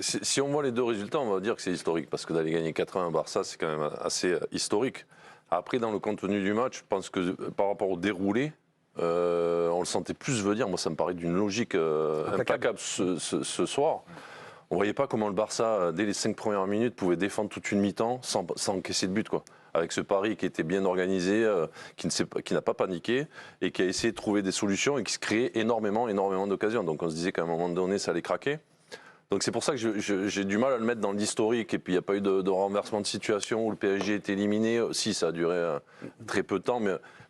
Si on voit les deux résultats, on va dire que c'est historique, parce que d'aller gagner 4-1 à Barça, c'est quand même assez historique. Après, dans le contenu du match, je pense que par rapport au déroulé, on le sentait plus venir. Moi, ça me paraît d'une logique implacable ce soir. On ne voyait pas comment le Barça, dès les 5 premières minutes, pouvait défendre toute une mi-temps sans encaisser de but, quoi. Avec ce Paris qui était bien organisé, qui n'a pas paniqué et qui a essayé de trouver des solutions et qui se créait énormément d'occasions. Donc on se disait qu'à un moment donné, ça allait craquer. Donc c'est pour ça que j'ai du mal à le mettre dans l'historique. Et puis il n'y a pas eu de renversement de situation où le PSG est éliminé. Si, ça a duré très peu de temps,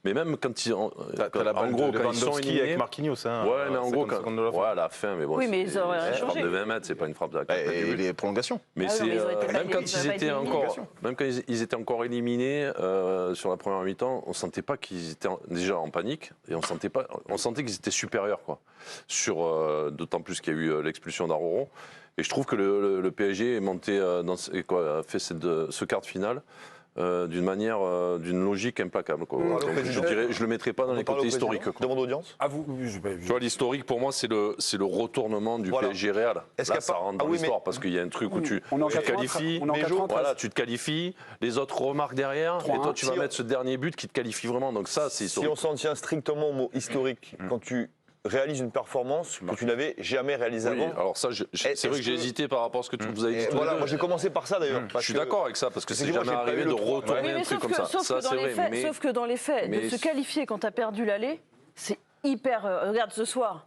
mais même quand ils, en gros, quand ils sont éliminés, avec Marquinhos, hein, ouais, mais en gros, à la fin, mais bon, oui, mais ils auraient rien changé. De 20 mètres, c'est pas une frappe d'arrêt. Et les prolongations. Mais c'est même quand ils étaient encore éliminés sur la première mi-temps, on sentait pas qu'ils étaient déjà en panique et on sentait qu'ils étaient supérieurs, quoi. D'autant plus qu'il y a eu l'expulsion d'Aroro. Et je trouve que le PSG est monté a fait ce quart de finale d'une logique implacable, quoi. Je le mettrai pas dans les côtés historiques. Demande d'audience. Tu vois, l'historique pour moi c'est le retournement du PSG Real. Là, ça rentre dans l'histoire parce qu'il y a un truc où tu te qualifies, tu te qualifies, les autres remarquent derrière, et toi tu vas mettre ce dernier but qui te qualifie vraiment. Donc ça c'est historique. Si on s'en tient strictement au mot historique, quand tu réalise une performance que tu n'avais jamais réalisée avant. Alors ça, c'est vrai que j'ai hésité par rapport à ce que vous avez dit. Voilà, moi j'ai commencé par ça d'ailleurs. Je suis d'accord avec ça, parce que c'est jamais arrivé de retourner un truc comme ça. Sauf que dans les faits, de se qualifier quand tu as perdu l'aller, c'est hyper... regarde ce soir.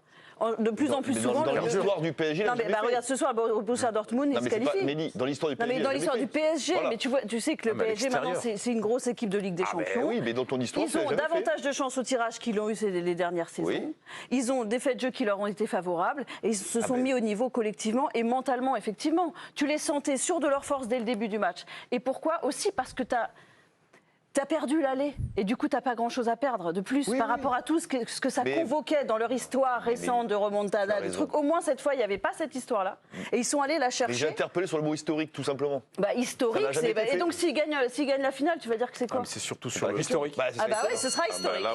De plus en plus souvent. Dans l'histoire du PSG. Non, mais regarde ce soir, Borussia Dortmund, il se qualifie. Mais dans l'histoire du PSG. Non, mais dans l'histoire du PSG, mais tu sais que le PSG maintenant, c'est une grosse équipe de Ligue des Champions. Oui, mais dans ton histoire, ils ont davantage de chances au tirage qu'ils l'ont eu les dernières saisons. Ils ont des faits de jeu qui leur ont été favorables et ils se sont mis au niveau collectivement et mentalement, effectivement. Tu les sentais sûrs de leur force dès le début du match. Et pourquoi ? Aussi parce que T'as perdu l'aller et du coup t'as pas grand chose à perdre de plus par rapport à tout ce que ça convoquait dans leur histoire récente de remontada, des trucs. Au moins cette fois il n'y avait pas cette histoire-là et ils sont allés la chercher. Mais j'ai interpellé sur le mot historique tout simplement. Historique, et donc s'ils gagnent la finale, tu vas dire que c'est quoi ? C'est surtout sur l'historique. Oui, ce sera historique.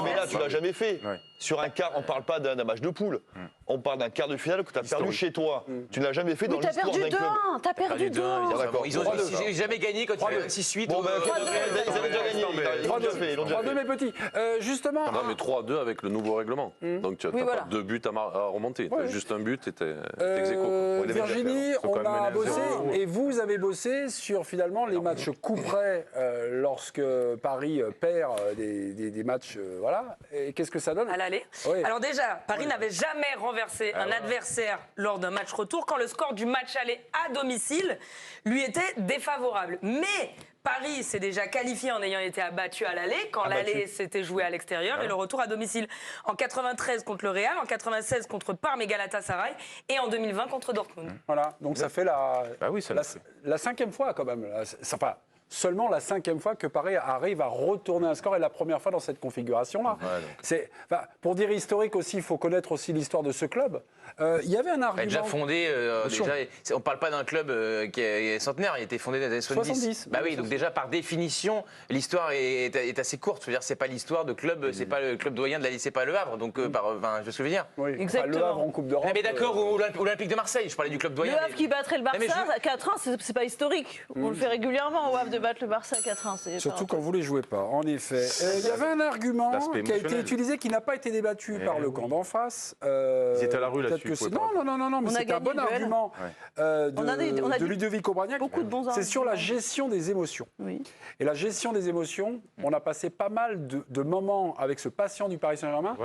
Mais là tu l'as jamais fait. Sur un quart, on parle pas d'un match de poule. On parle d'un quart de finale que tu as perdu chez toi. Tu ne l'as jamais fait dans l'histoire d'un club. T'as perdu 2-1. Ils ont jamais gagné quand il y a 6-8. Ils avaient déjà gagné. Ils l'ont déjà fait. 3-2 mes petits. Justement. Non, mais 3-2 avec le nouveau règlement. Donc tu n'as pas 2 buts à remonter. Tu as juste un but et tu es ex aequo. Virginie, on a bossé et vous avez bossé sur finalement les matchs coup près lorsque Paris perd des matchs. Voilà. Et qu'est-ce que ça donne ? À l'aller. Alors déjà, Paris n'avait jamais renversé un adversaire lors d'un match retour quand le score du match aller à domicile lui était défavorable. Mais Paris s'est déjà qualifié en ayant été abattu à l'aller, quand l'aller s'était joué à l'extérieur, et le retour à domicile en 93 contre le Real, en 96 contre Parme et Galatasaray, et en 2020 contre Dortmund. Voilà, donc ça fait la 5e fois quand même. Seulement la 5e fois que Paris arrive à retourner un score et la première fois dans cette configuration-là. Pour dire historique aussi, il faut connaître aussi l'histoire de ce club. Il y avait un argument... Déjà fondé, on ne parle pas d'un club qui est centenaire, il a été fondé dans les années 70. Oui, donc déjà par définition, l'histoire est assez courte. C'est-à-dire c'est pas l'histoire de club, c'est pas le club doyen de la c'est pas Le Havre. Donc, je veux ce que je veux dire. Oui, exactement. Le Havre en Coupe d'Europe. Mais d'accord, ou l'Olympique de Marseille, je parlais du club doyen. Le Havre qui battrait le Barça à 4-1, c'est pas historique. On le fait régulièrement au Havre de battre le Barça à 4-1. Surtout quand vous ne les jouez pas, en effet. Il y avait un argument qui a été utilisé, qui n'a pas été débattu par le camp d'en face. Ils étaient à la rue là-dessus. Non, mais c'est un bon argument de Ludovic Obraniak. C'est sur la gestion des émotions. Et la gestion des émotions, on a passé pas mal de moments avec ce patient du Paris Saint-Germain.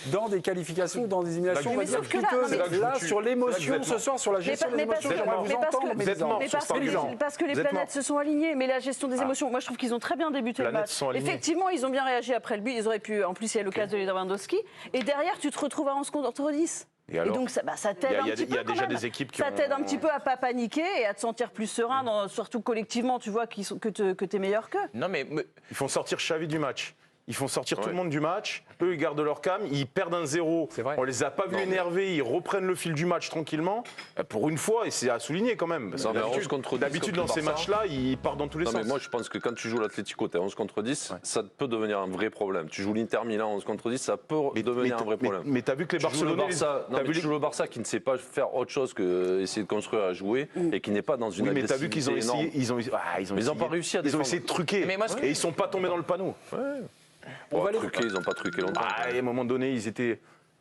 Dans des qualifications, dans des éliminations, on va dire coûteuses. Là, sur l'émotion, ce soir, sur la gestion des émotions, j'aimerais vous entendre. Parce que les planètes se sont alignées, mais la gestion des émotions, moi je trouve qu'ils ont très bien débuté le match. Effectivement, ils ont bien réagi après le but, ils auraient pu, en plus il y a l'occasion de Lewandowski, et derrière tu te retrouves à 11 contre 10. Et donc ça t'aide un petit peu. Il y a déjà des équipes qui ça t'aide un petit peu à pas paniquer et à te sentir plus serein, surtout collectivement, tu vois que tu es meilleur qu'eux. Non mais ils font sortir Xavi du match. ils font sortir tout le monde du match, eux ils gardent leur calme, ils perdent un 0, on les a pas vus énervés, ils reprennent le fil du match tranquillement, pour une fois, et c'est à souligner quand même, parce que d'habitude dans ces matchs-là, ils partent dans tous les sens. Mais moi je pense que quand tu joues l'Atlético, t'es 11 contre 10, ça peut devenir un vrai problème. Tu joues l'Inter Milan 11 contre 10, ça peut devenir un vrai problème. Mais t'as vu que les Barcelonais... Tu joues le Barça qui ne sait pas faire autre chose que essayer de construire à jouer et qui n'est pas dans une agressivité. Mais t'as vu qu'ils ont essayé, ils ont pas réussi à défendre. Ils ont essayé de truquer, et ils sont pas tombés dans le panneau. Ils n'ont pas truqué longtemps. À un moment donné,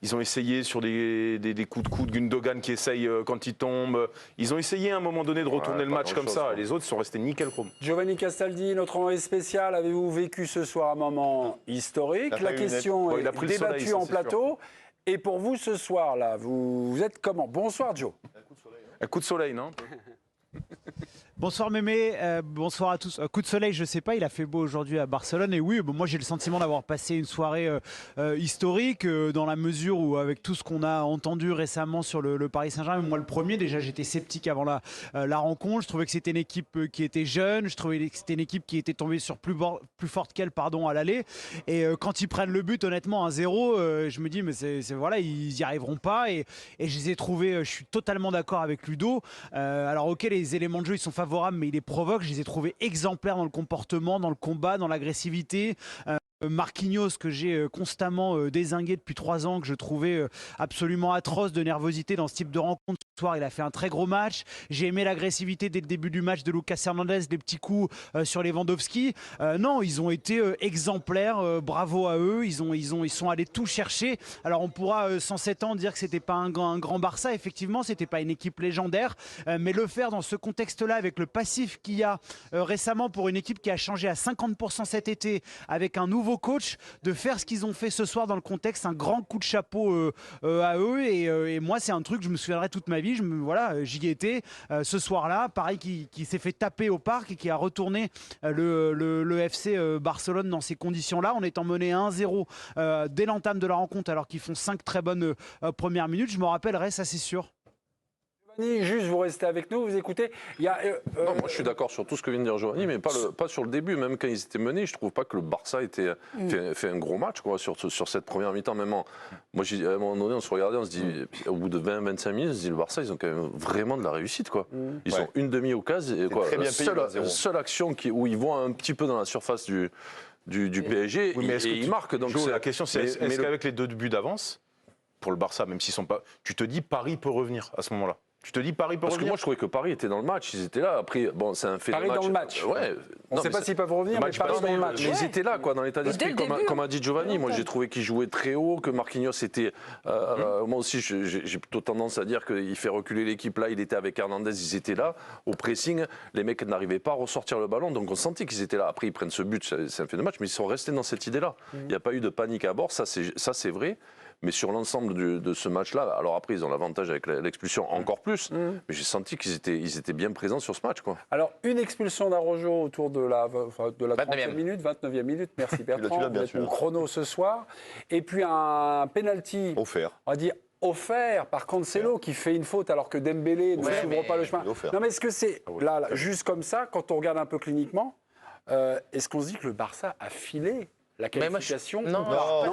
ils ont essayé sur des coups de coude, Gundogan qui essaye quand il tombe. Ils ont essayé à un moment donné de retourner le match comme ça. Les autres sont restés nickel chrome. Giovanni Castaldi, notre envoyé spécial, avez-vous vécu ce soir un moment historique? La question est débattue en plateau. Et pour vous, ce soir-là, vous êtes comment? Bonsoir, Joe. Un coup de soleil, non? Bonsoir Mémé, bonsoir à tous. Coup de soleil, je sais pas, il a fait beau aujourd'hui à Barcelone. Et oui, moi j'ai le sentiment d'avoir passé une soirée historique dans la mesure où, avec tout ce qu'on a entendu récemment sur le Paris Saint-Germain, moi le premier, déjà j'étais sceptique avant la rencontre. Je trouvais que c'était une équipe qui était jeune, je trouvais que c'était une équipe qui était tombée sur plus forte qu'elle à l'aller. Et quand ils prennent le but, honnêtement, 1-0, je me dis, mais voilà, ils y arriveront pas. Et je les ai trouvés, je suis totalement d'accord avec Ludo. Alors ok, les éléments de jeu ils sont favorables, mais il les provoque. Je les ai trouvés exemplaires dans le comportement, dans le combat, dans l'agressivité. Marquinhos, que j'ai constamment dézingué depuis 3 ans, que je trouvais absolument atroce de nervosité dans ce type de rencontre. Ce soir, il a fait un très gros match. J'ai aimé l'agressivité dès le début du match de Lucas Hernandez, des petits coups sur Lewandowski. Non, ils ont été exemplaires. Bravo à eux. Ils sont allés tout chercher. Alors, on pourra, sans 7 ans, dire que c'était pas un grand Barça. Effectivement, c'était pas une équipe légendaire. Mais le faire dans ce contexte-là, avec le passif qu'il y a récemment pour une équipe qui a changé à 50% cet été, avec un nouveau coach, de faire ce qu'ils ont fait ce soir dans le contexte, un grand coup de chapeau à eux. Et moi, c'est un truc que je me souviendrai toute ma vie. J'y étais ce soir-là. Pareil, qui s'est fait taper au parc et qui a retourné le FC Barcelone dans ces conditions-là, en étant mené 1-0 dès l'entame de la rencontre, alors qu'ils font 5 très bonnes premières minutes. Je me rappellerai, ça c'est sûr. Juste, vous restez avec nous, vous écoutez. Non, moi je suis d'accord sur tout ce que vient de dire Giovanni, mais pas sur le début. Même quand ils étaient menés, je trouve pas que le Barça fait un gros match sur cette première mi-temps. Même moi, à un moment donné, on se regardait, on se dit, au bout de 20-25 minutes, on se dit, le Barça, ils ont quand même vraiment de la réussite. Ils ont une demi-occasion. Seule action où ils vont un petit peu dans la surface du PSG, et ils marquent. Donc la question, c'est est-ce qu'avec les 2 buts d'avance, pour le Barça, même s'ils sont pas, tu te dis Paris peut revenir à ce moment-là? Tu te dis Paris peut revenir? Parce que moi je trouvais que Paris était dans le match, ils étaient là. Après, bon, c'est un fait Paris de match. dans le match. Ouais. On ne sait pas s'ils peuvent revenir, mais Paris dans le match. Mais ils étaient là, dans l'état d'esprit, comme a dit Giovanni. Moi j'ai trouvé qu'ils jouaient très haut, que Marquinhos était. Moi aussi, j'ai plutôt tendance à dire qu'il fait reculer l'équipe là. Il était avec Hernandez, ils étaient là au pressing. Les mecs n'arrivaient pas à ressortir le ballon, donc on sentait qu'ils étaient là. Après, ils prennent ce but, c'est un fait de match, mais ils sont restés dans cette idée-là. Il n'y a pas eu de panique à bord, ça c'est vrai. Mais sur l'ensemble de ce match-là, alors après, ils ont l'avantage avec l'expulsion encore plus, mais j'ai senti qu'ils étaient bien présents sur ce match. Alors, une expulsion d'Araujo autour de la 30e minute, 29e minute, merci Bertrand, vous êtes mon chrono ce soir. Et puis un penalty, offert. On va dire offert par Cancelo, qui fait une faute alors que Dembélé ne s'ouvre pas le chemin. Non, mais est-ce que c'est, là, juste comme ça, quand on regarde un peu cliniquement, est-ce qu'on se dit que le Barça a filé la qualification? Non,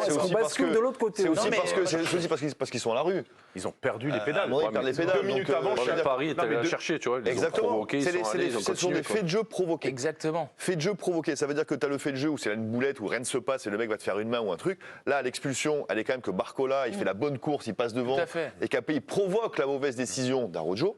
c'est aussi parce que de l'autre côté. C'est aussi parce qu'ils sont à la rue. Ils ont perdu les pédales. Ils perdent les pédales. 2 minutes avant, Paris était allé la chercher, tu vois. Exactement. Ce sont des faits de jeu provoqués. Exactement. Faits de jeu provoqués. Ça veut dire que tu as le fait de jeu où c'est une boulette, où rien ne se passe et le mec va te faire une main ou un truc. Là, l'expulsion, elle est quand même que Barcola, il fait la bonne course, il passe devant. Et qu'après, il provoque la mauvaise décision d'Araujo.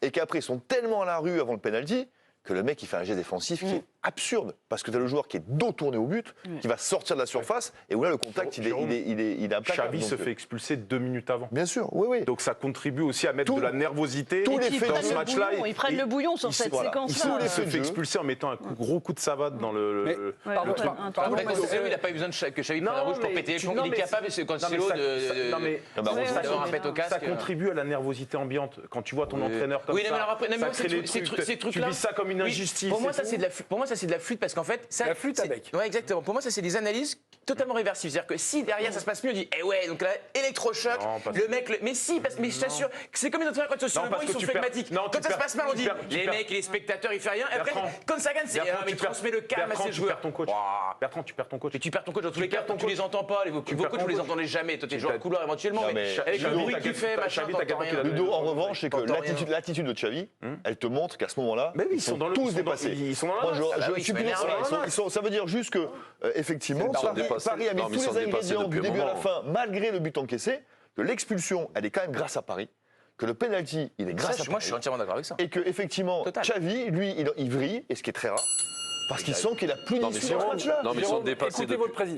Et qu'après, ils sont tellement à la rue avant le penalty que le mec il fait un geste défensif qui est absurde, parce que tu as le joueur qui est dos tourné au but, qui va sortir de la surface, et où là le contact il est implacable. Xavi se fait expulser 2 minutes avant. Bien sûr, oui. Donc ça contribue aussi à mettre de la nervosité dans ce match-là. Ils prennent le bouillon sur cette séquence-là. Il se fait expulser en mettant un gros coup de savate dans le... Il n'a pas eu besoin que Xavi prenne un rouge pour péter les plombs. Il est capable, c'est Cancelo, d'avoir un pet au casque. Ça contribue à la nervosité ambiante. Quand tu vois ton entraîneur comme ça, ça crée des trucs. Tu vis ça comme une injustice. Pour moi, ça ça c'est de la flûte parce qu'en fait, ça, la flûte à bec. Ouais, exactement. Pour moi, ça c'est des analyses totalement réversibles. C'est-à-dire que si derrière ça se passe mieux, on dit eh ouais, donc là électrochoc, le mec, mais si, mais je t'assure, c'est comme les entraîneurs quand sur le banc ils sont flegmatiques. Quand ça se passe mal, on dit les mecs, les spectateurs, ils font rien. Et après, quand ça gagne, c'est mais transmet le calme à ses joueurs. Bertrand, tu perds ton coach. Et tu perds ton coach dans tous les cas. Tu les entends pas. Vos coachs, vous les entendez jamais. Toi, t'es joueur de couloir éventuellement, mais avec le bruit qu'il fait, machin. Ludo, en revanche, c'est que l'attitude de Xavi, elle te montre qu'à ce moment-là, ils sont tous dépassés. Ils sont dans la ça veut dire juste que, effectivement, Paris a mis tous les ingrédients du début à la fin, malgré le but encaissé, que l'expulsion, elle est quand même grâce à Paris, que le penalty, il est grâce à Paris. Moi, je suis entièrement d'accord avec ça. Et que, effectivement, Xavi, lui, il vrille, et ce qui est très rare. Parce qu'ils sentent qu'il a plus d'issue dans ce match-là. Non, mais ils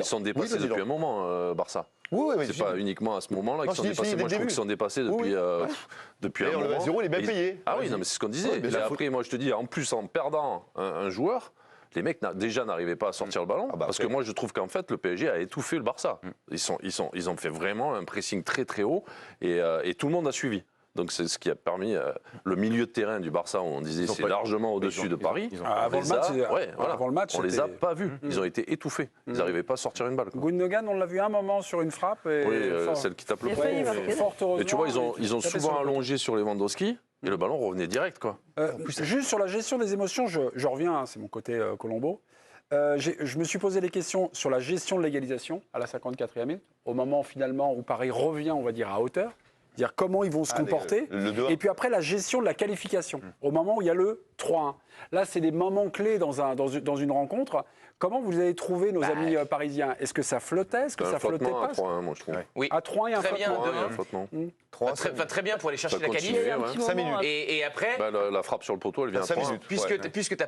sont dépassés depuis un moment, Barça. Oui, c'est pas uniquement à ce moment-là qu'ils sont dépassés. Moi, je trouve qu'ils sont dépassés depuis un moment. Le 0, il est bien payé. Ah oui, non, mais c'est ce qu'on disait. Et après, moi, je te dis, en plus, en perdant un joueur, les mecs déjà n'arrivaient pas à sortir le ballon. Parce que moi, je trouve qu'en fait, le PSG a étouffé le Barça. Ils ont fait vraiment un pressing très, très haut et tout le monde a suivi. Donc c'est ce qui a permis le milieu de terrain du Barça, où on disait c'est largement au-dessus de Paris. Avant le match, on les a pas vus. Ils ont été étouffés. Ils n'arrivaient pas à sortir une balle. Gundogan, on l'a vu un moment sur une frappe. Oui, celle qui tape le premier. Mais tu vois, ils ont souvent allongé sur Lewandowski et le ballon revenait direct, quoi. Juste sur la gestion des émotions, je reviens, c'est mon côté Colombo. Je me suis posé des questions sur la gestion de l'égalisation à la 54e minute, au moment finalement où Paris revient, on va dire, à hauteur. Dire comment ils vont se comporter, et puis après la gestion de la qualification, au moment où il y a le 3-1. Là, c'est des moments clés dans une rencontre. Comment vous avez trouvé nos amis parisiens? Est-ce que ça flottait? Est-ce que ça flottait pas? À 3-1, moi, je trouve. Oui. À 3-1, il y a un flottement. Très bien pour aller chercher la qualif. 5 minutes. Et après, la frappe sur le poteau, elle vient à 3 minutes. Puisque t'as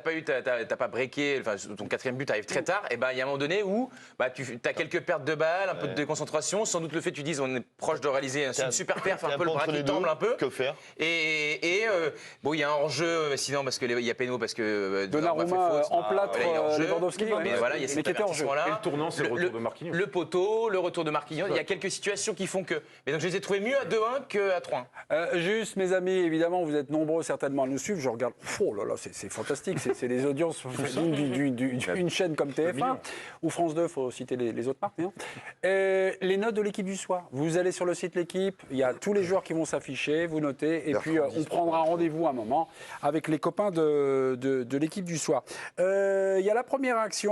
pas breaké, ton 4e but arrive très tard, et il y a un moment donné où tu as quelques pertes de balles, un peu de déconcentration, sans doute le fait que tu dises on est proche de réaliser une super perf, un peu le bras qui tombe un peu. Que faire? Et bon, il y a un hors-jeu, sinon parce qu'il y a péno, parce que Donnarumma emplâtre Lewandowski, mais voilà, il y a cette avertissement-là. Et le tournant, c'est le retour de Marquinhos. Le poteau, le retour de Marquinhos. Il y a quelques situations qui font que. Mais donc je les ai trouvés mieux à 2-1 qu'à 3-1. Juste, mes amis, évidemment, vous êtes nombreux certainement à nous suivre. Je regarde. Oh là là, c'est fantastique. C'est des audiences d'une chaîne comme TF1 ou France 2, il faut citer les autres marques. Les notes de l'équipe du soir. Vous allez sur le site L'équipe, il y a tous les joueurs qui vont s'afficher, vous notez, et puis on prendra rendez-vous un moment avec les copains de l'équipe du soir. Il y a la première action.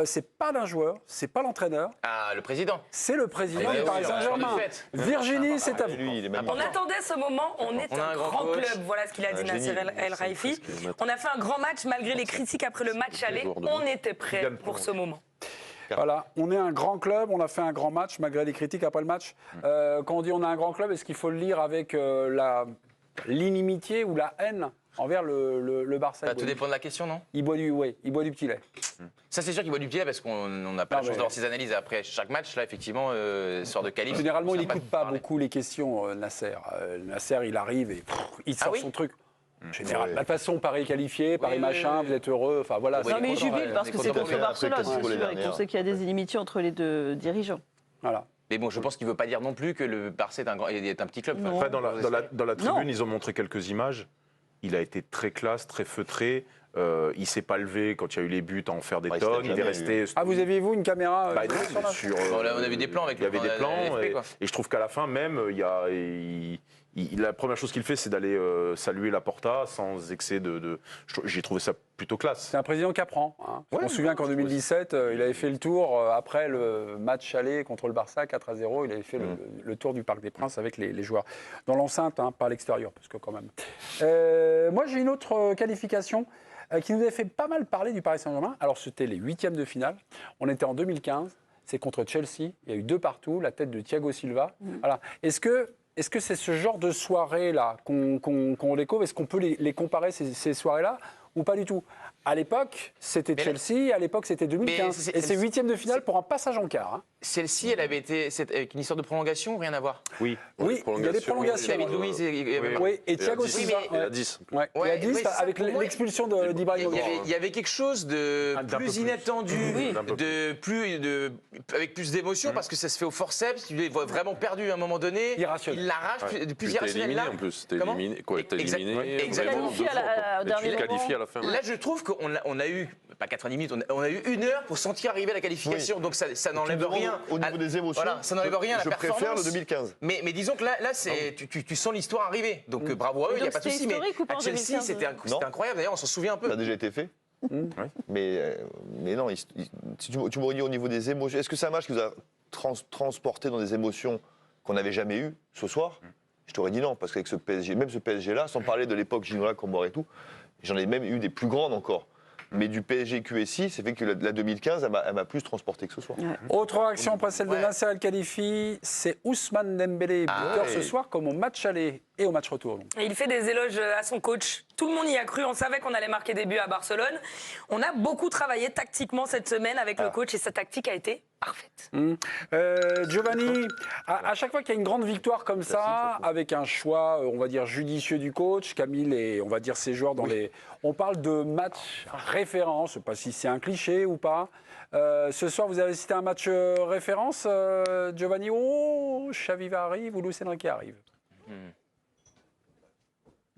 C'est pas d'un joueur, c'est pas l'entraîneur. Ah, le président. C'est le président du Paris Saint-Germain. Virginie, c'est à vous. On attendait ce moment, on est un grand club. Voilà ce qu'il a dit Nasser El Raifi. On a fait un grand match malgré les critiques après le match aller. On était prêts pour ce moment. Voilà, on est un grand club, on a fait un grand match malgré les critiques après le match. Quand on dit on a un grand club, est-ce qu'il faut le lire avec l'inimitié ou la haine envers le Barça? Tout dépend de la question, non? Il boit du petit lait. Ça, c'est sûr qu'il boit du petit lait parce qu'on n'a pas la chance d'avoir ses analyses après chaque match. Là, effectivement, sort de qualif. Généralement, il n'écoute pas beaucoup les questions, Nasser. Nasser, il arrive et il sort son truc. Général. De toute façon, Paris qualifié, Paris machin, vous êtes heureux. Enfin voilà. Non, mais il jubile parce que c'est contre Barcelone, c'est sûr, et qu'on sait qu'il y a des inimitiés entre les deux dirigeants. Voilà. Mais bon, je pense qu'il ne veut pas dire non plus que le Barça est un petit club. Après, dans la tribune, ils ont montré quelques images. Il a été très classe, très feutré. Il ne s'est pas levé quand il y a eu les buts à en faire des tonnes. Il est resté. Ah, vous aviez, vous, une caméra on a vu des plans avec. Il y avait des plans. Et je trouve qu'à la fin, même, la première chose qu'il fait, c'est d'aller saluer Laporta sans excès de. J'ai trouvé ça plutôt classe. C'est un président qui apprend. On se souvient qu'en 2017, il avait fait le tour, après le match aller contre le Barça, 4-0, il avait fait le tour du Parc des Princes avec les joueurs. Dans l'enceinte, pas à l'extérieur, parce que quand même. Moi, j'ai une autre qualification qui nous avait fait pas mal parler du Paris Saint-Germain. Alors, c'était les 8e de finale. On était en 2015. C'est contre Chelsea. Il y a eu 2 partout. La tête de Thiago Silva. Voilà. Est-ce que c'est ce genre de soirée-là qu'on découvre? Est-ce qu'on peut les comparer, ces soirées-là, ou pas du tout? À l'époque, c'était Chelsea, à l'époque, c'était 2015. Et c'est 8e de finale pour un passage en quart. Celle-ci, elle avait été avec une histoire de prolongation ou rien à voir? Oui, il y a des prolongations. David Luiz et Thiago Silva. Et à 10. Et à 10, avec l'expulsion d'Ibrahimovic. Il y avait quelque chose de plus inattendu, avec plus d'émotion, parce que ça se fait au forceps. Tu l'es vraiment perdu à un moment donné. Irrationnel. Il l'arrache, plus irrationnel. T'es éliminé en plus. T'es éliminé. Exactement. Qualifié à la Là, je trouve qu'on a eu, pas 90 minutes, on a eu 1 heure pour sentir arriver à la qualification. Donc ça n'enlève rien. Au niveau des émotions, voilà, ça n'enlève rien à la performance. Je préfère le 2015. Mais disons que là tu sens l'histoire arriver. Donc bravo à eux, il n'y a pas de souci. Mais à Chelsea, c'était incroyable. D'ailleurs, on s'en souvient un peu. Ça a déjà été fait. Mais non, si tu m'aurais dit au niveau des émotions, est-ce que c'est un match qui vous a transporté dans des émotions qu'on n'avait jamais eues ce soir? Je t'aurais dit non, parce qu'avec ce PSG, même ce PSG-là, sans parler de l'époque Ginola, Comboire et tout, j'en ai même eu des plus grandes encore. Mais du PSG QSI, c'est fait que la 2015, elle m'a plus transporté que ce soir. Ouais. Autre réaction après celle de Nasser El Khalifi, c'est Ousmane Dembélé, buteur ce soir, comme au match aller et au match retour. Donc. Et il fait des éloges à son coach. Tout le monde y a cru, on savait qu'on allait marquer des buts à Barcelone. On a beaucoup travaillé tactiquement cette semaine avec le coach et sa tactique a été parfaite. Giovanni, à chaque fois qu'il y a une grande victoire comme ça, avec un choix, on va dire, judicieux du coach, Camille et on va dire ses joueurs dans les... On parle de match référence, je ne sais pas si c'est un cliché ou pas. Ce soir, vous avez cité un match référence, Giovanni. Oh, Xavi arrive ou Luis Enrique arrive.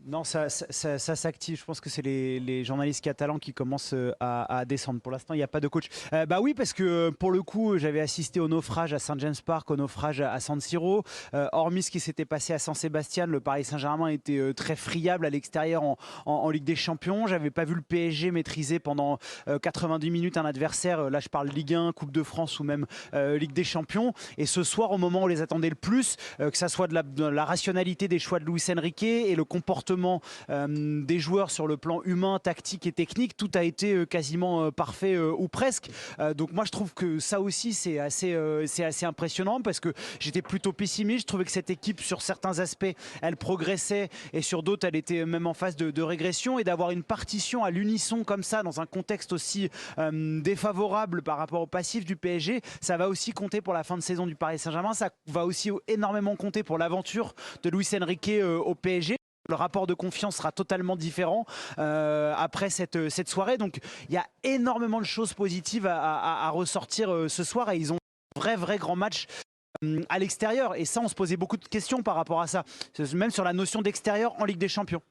Non, ça s'active. Je pense que c'est les journalistes catalans qui commencent à descendre. Pour l'instant, il n'y a pas de coach. Bah oui, parce que pour le coup, j'avais assisté au naufrage à Saint James Park, au naufrage à San Siro. Hormis ce qui s'était passé à San Sébastien, le Paris Saint-Germain était très friable à l'extérieur en Ligue des Champions. J'avais pas vu le PSG maîtriser pendant 90 minutes un adversaire. Là, je parle Ligue 1, Coupe de France ou même Ligue des Champions. Et ce soir, au moment où on les attendait le plus, que ça soit de la rationalité des choix de Luis Enrique et le comportement des joueurs sur le plan humain, tactique et technique, tout a été quasiment parfait ou presque. Donc moi je trouve que ça aussi c'est assez impressionnant parce que j'étais plutôt pessimiste. Je trouvais que cette équipe sur certains aspects elle progressait et sur d'autres elle était même en phase de régression, et d'avoir une partition à l'unisson comme ça dans un contexte aussi défavorable par rapport au passif du PSG, ça va aussi compter pour la fin de saison du Paris Saint-Germain. Ça va aussi énormément compter pour l'aventure de Luis Enrique au PSG. Le rapport de confiance sera totalement différent après cette soirée. Donc il y a énormément de choses positives à ressortir ce soir, et ils ont un vrai grand match à l'extérieur. Et ça, on se posait beaucoup de questions par rapport à ça, même sur la notion d'extérieur en Ligue des Champions.